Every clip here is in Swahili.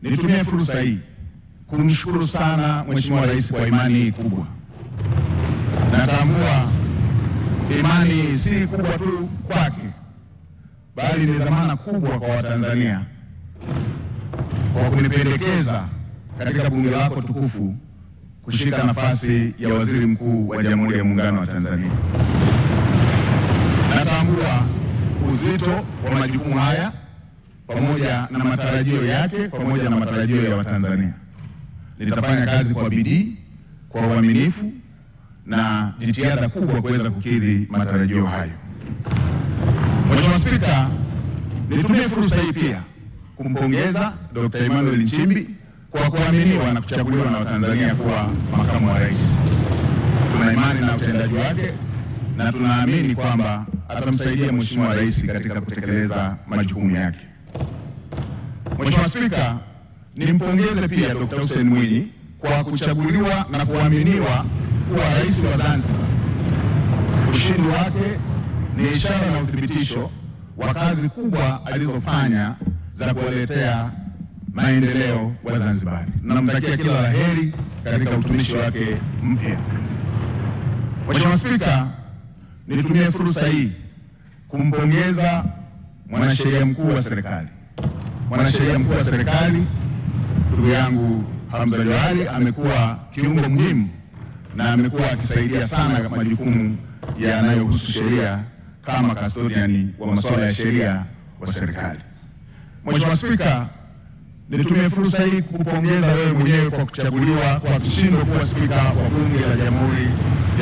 nitumie fursa hii kumshukuru sana Mheshimiwa Rais kwa imani hii kubwa. Natambua imani si kubwa tu kwake, bali ni dhamana kubwa kwa Watanzania kwa kunipendekeza katika bunge lako tukufu kushika nafasi ya Waziri Mkuu wa Jamhuri ya Muungano wa Tanzania. Natambua uzito wa majukumu haya pamoja na matarajio yake pamoja na matarajio ya Watanzania. Nitafanya kazi kwa bidii, kwa uaminifu na jitihada kubwa kuweza kukidhi matarajio hayo. Mheshimiwa Spika, nitumie fursa hii pia kumpongeza Dr. Emmanuel Nchimbi kwa kuaminiwa na kuchaguliwa na Watanzania kuwa makamu wa rais. Tuna imani na utendaji wake na tunaamini kwamba atamsaidia Mheshimiwa Rais katika kutekeleza majukumu yake. Mheshimiwa Spika, nimpongeze pia Dr. Hussein Mwinyi kwa kuchaguliwa na kuaminiwa kuwa rais wa Zanzibar. Ushindi wake ni ishara na uthibitisho wa kazi kubwa alizofanya za kuwaletea maendeleo wa Zanzibar. Namtakia kila la heri katika utumishi wake mpya. Mheshimiwa Spika, nitumie fursa hii kumpongeza mwanasheria mkuu wa serikali. Mwanasheria mkuu wa serikali ndugu yangu Hamza Johari amekuwa kiungo muhimu na amekuwa akisaidia sana majukumu yanayohusu sheria kama custodian wa masuala ya sheria wa serikali. Mheshimiwa Spika, nitumie fursa hii kukupongeza wewe mwenyewe kwa kuchaguliwa kwa kishindo kuwa spika wa Bunge la Jamhuri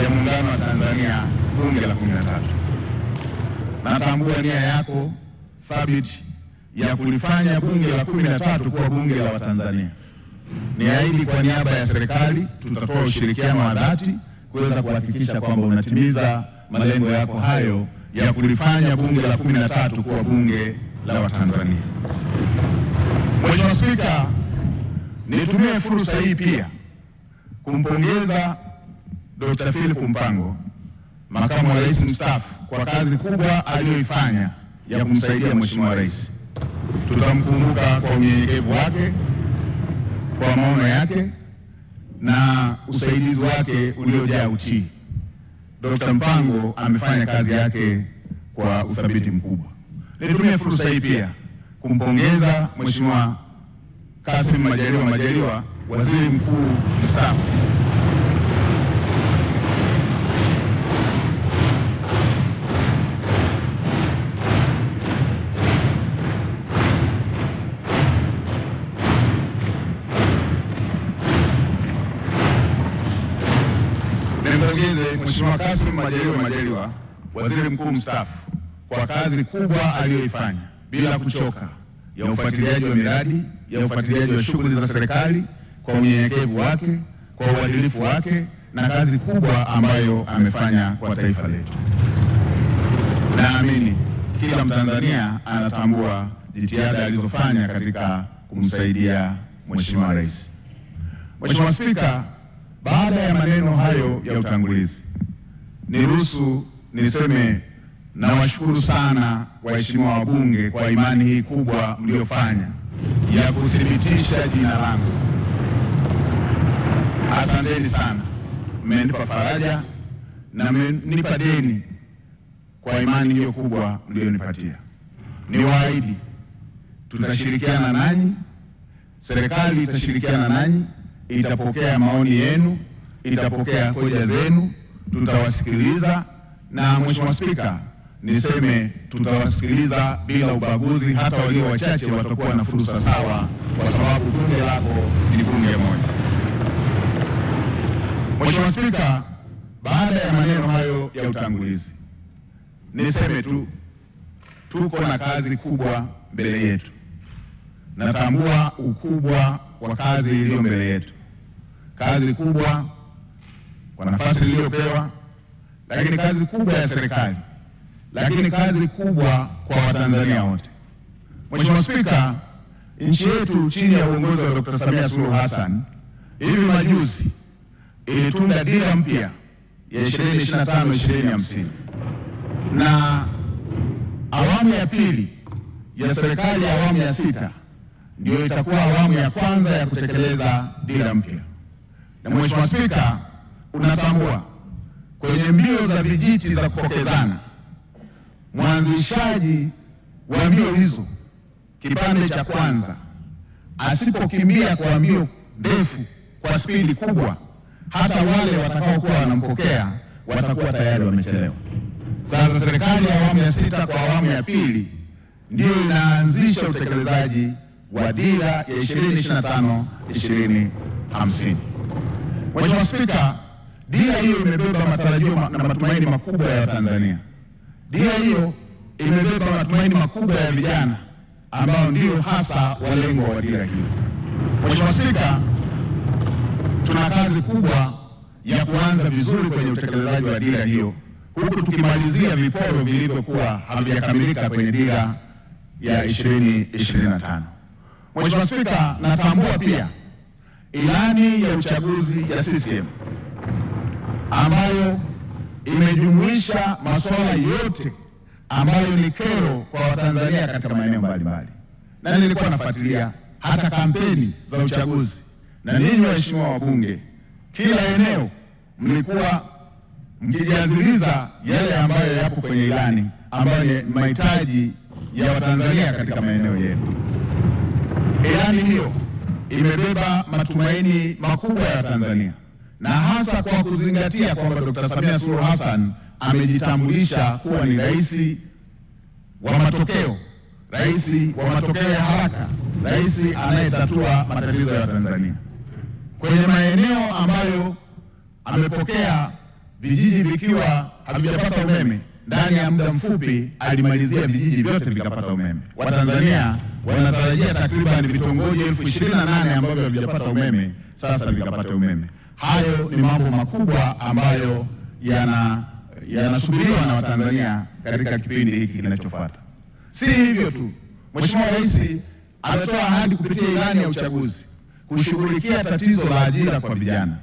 ya Muungano wa Tanzania, bunge la 13. Natambua nia yako thabiti ya kulifanya bunge la 13 kuwa bunge la Watanzania. Niahidi kwa niaba ya serikali tutatoa ushirikiano wa dhati kuweza kuhakikisha kwamba unatimiza malengo yako hayo ya kulifanya bunge la 13 kuwa bunge la Watanzania. Mheshimiwa Spika, nitumie fursa hii pia kumpongeza Dr. Philip Mpango, makamu wa rais mstaafu, kwa kazi kubwa aliyoifanya ya kumsaidia Mheshimiwa Rais. Tutamkumbuka kwa unyenyekevu wake, kwa maono yake na usaidizi wake uliojaa utii. Dr. Mpango amefanya kazi yake kwa uthabiti mkubwa. Nitumie fursa hii pia kumpongeza Mheshimiwa Kassim Majaliwa, waziri mkuu mstaafu. Nimpongeze Mheshimiwa Kassim Majaliwa, waziri mkuu mstaafu, kwa kazi kubwa aliyoifanya bila kuchoka ya ufuatiliaji wa miradi, ya ufuatiliaji wa shughuli za serikali, kwa unyenyekevu wake, kwa uadilifu wake na kazi kubwa ambayo amefanya kwa taifa letu. Naamini kila Mtanzania anatambua jitihada alizofanya katika kumsaidia Mheshimiwa Rais. Mheshimiwa Spika, baada ya maneno hayo ya utangulizi, niruhusu niseme nawashukuru sana waheshimiwa wabunge kwa imani hii kubwa mliofanya ya kuthibitisha jina langu. Asanteni sana. Mmenipa faraja na mmenipa deni kwa imani hiyo kubwa mlionipatia. Niwaahidi tutashirikiana nanyi, serikali itashirikiana nanyi, itapokea maoni yenu, itapokea hoja zenu, tutawasikiliza na Mheshimiwa Spika, niseme tutawasikiliza bila ubaguzi, hata walio wachache watakuwa na fursa sawa kwa sababu bunge lako ni bunge moja. Mheshimiwa Spika, baada ya maneno hayo ya utangulizi, niseme tu tuko na kazi kubwa mbele yetu. Natambua ukubwa wa kazi iliyo mbele yetu. Kazi kubwa kwa nafasi iliyopewa, lakini kazi kubwa ya serikali, lakini kazi kubwa kwa Watanzania wote. Mheshimiwa Spika, nchi yetu chini ya uongozi wa Dr. Samia Suluhu Hassan hivi majuzi ilitunga dira mpya ya 2025-2050 na awamu ya pili ya serikali ya awamu ya 6 ndio itakuwa awamu ya kwanza ya kutekeleza dira mpya. Na Mheshimiwa Spika, unatambua kwenye mbio za vijiti za kupokezana, mwanzishaji wa mbio hizo kipande cha kwanza asipokimbia kwa mbio ndefu kwa spidi kubwa, hata wale watakaokuwa wanampokea watakuwa tayari wamechelewa. Sasa serikali ya awamu ya 6 kwa awamu ya pili ndio inaanzisha utekelezaji wa dira ya 2025-2050. Mheshimiwa Spika, dira hiyo imebeba matarajio na matumaini makubwa ya Tanzania. Dira hiyo imebeba matumaini makubwa ya vijana ambao ndio hasa walengwa wa dira hiyo. Mheshimiwa Spika, tuna kazi kubwa ya kuanza vizuri kwenye utekelezaji wa dira hiyo, huku tukimalizia viporo vilivyokuwa havijakamilika kwenye dira ya 2025. Mheshimiwa Spika, natambua pia ilani ya uchaguzi ya CCM ambayo imejumuisha masuala yote ambayo ni kero kwa Watanzania katika maeneo mbalimbali. Na nilikuwa nafuatilia hata kampeni za uchaguzi, na ninyi waheshimiwa wabunge, kila eneo mlikuwa mkijaziliza yale ambayo yapo kwenye ilani ambayo ni mahitaji ya Watanzania katika maeneo yetu. Ilani hiyo imebeba matumaini makubwa ya Tanzania, na hasa kwa kuzingatia kwamba Dr. Samia Suluhu Hassan amejitambulisha kuwa ni rais wa matokeo, rais wa matokeo ya haraka, rais anayetatua matatizo ya Tanzania. Kwenye maeneo ambayo amepokea vijiji vikiwa havijapata umeme, ndani ya muda mfupi alimalizia vijiji vyote vikapata umeme. Watanzania wanatarajia takriban vitongoji 28,000 ambavyo havijapata umeme sasa vikapata umeme. Hayo ni mambo makubwa ambayo yanasubiriwa na Watanzania katika kipindi hiki kinachofuata. Si hivyo tu, Mheshimiwa Rais ametoa ahadi kupitia ilani ya uchaguzi kushughulikia tatizo la ajira kwa vijana.